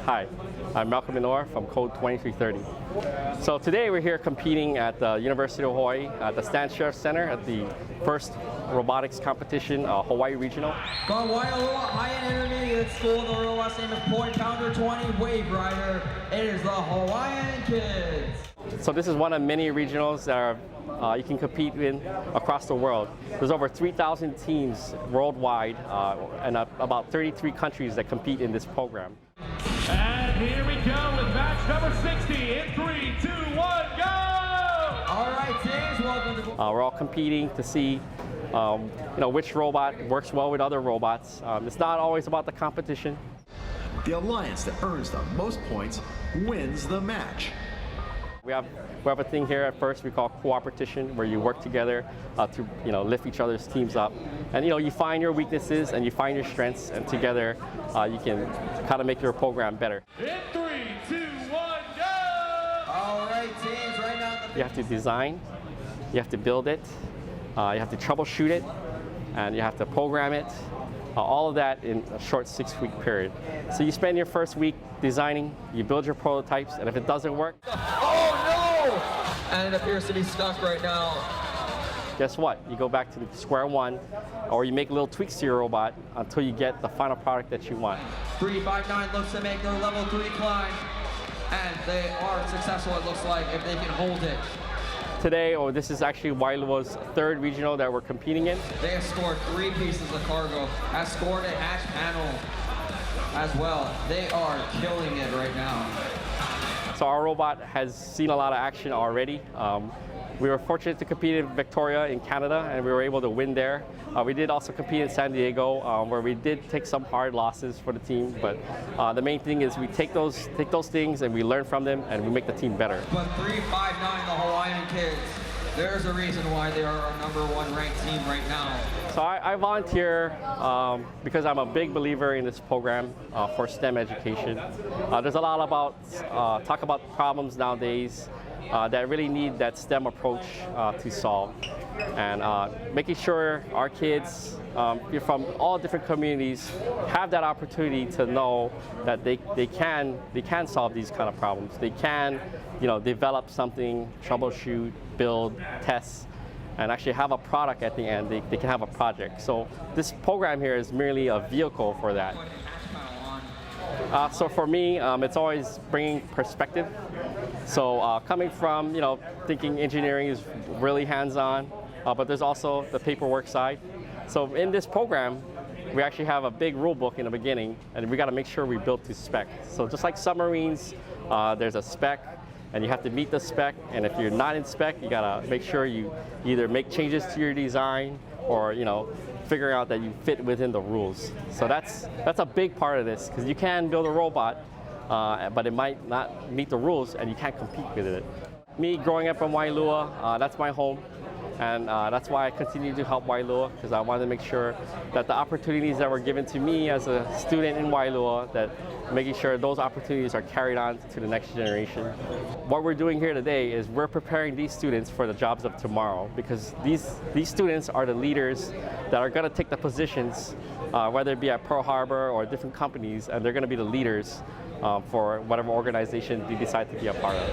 Hi, I'm Menor from Code 2330. So today we're here competing at the University of Hawaii at the Shipyard Center at the first robotics competition, Hawaii Regional. From Waialua High-End Intermediate School, the robot's name is Point Pounder 20 Wave Rider. It is the Hawaiian Kids. So this is one of many regionals that are, you can compete in across the world. There's over 3,000 teams worldwide and about 33 countries that compete in this program. And here we go with match number 60 in 3, 2, 1, go! All right, teams, welcome to... We're all competing to see which robot works well with other robots. It's not always about the competition. The alliance that earns the most points wins the match. We have a thing here at first we call cooperation, where you work together to lift each other's teams up, and you find your weaknesses and you find your strengths, and together you can kind of make your program better. In 3, 2, 1, go! All right, teams, right now. You have to design, you have to build it, you have to troubleshoot it, and you have to program it. All of that in a short 6-week period. So you spend your first week designing, you build your prototypes, and if it doesn't work, oh no! And it appears to be stuck right now. Guess what? You go back to square one, or you make little tweaks to your robot until you get the final product that you want. 359 looks to make their level 3 climb, and they are successful, it looks like, if they can hold it. Today, this is actually Waialua's third regional that we're competing in. They have scored 3 pieces of cargo, has scored a hatch panel as well. They are killing it right now. So our robot has seen a lot of action already. We were fortunate to compete in Victoria in Canada, and we were able to win there. We did also compete in San Diego, where we did take some hard losses for the team, but the main thing is we take those things and we learn from them and we make the team better. But 359, the Hawaiian Kids, there's a reason why they are our #1 ranked team right now. So I volunteer because I'm a big believer in this program for STEM education. There's a lot about talk about problems nowadays that really need that STEM approach to solve, and making sure our kids from all different communities have that opportunity to know that they can solve these kind of problems. They can develop something, troubleshoot, build, test, and actually have a product at the end. They can have a project. So this program here is merely a vehicle for that. So for me, it's always bringing perspective. So coming from thinking engineering is really hands-on, but there's also the paperwork side. So in this program, we actually have a big rule book in the beginning, and we got to make sure we build to spec. So just like submarines, there's a spec, and you have to meet the spec. And if you're not in spec, you got to make sure you either make changes to your design or figuring out that you fit within the rules. So that's a big part of this, because you can build a robot, but it might not meet the rules and you can't compete with it. Me growing up in Waialua, that's my home, and that's why I continue to help Waialua, because I want to make sure that the opportunities that were given to me as a student in Waialua, that making sure those opportunities are carried on to the next generation. What we're doing here today is we're preparing these students for the jobs of tomorrow, because these students are the leaders that are going to take the positions, whether it be at Pearl Harbor or different companies, and they're going to be the leaders for whatever organization they decide to be a part of.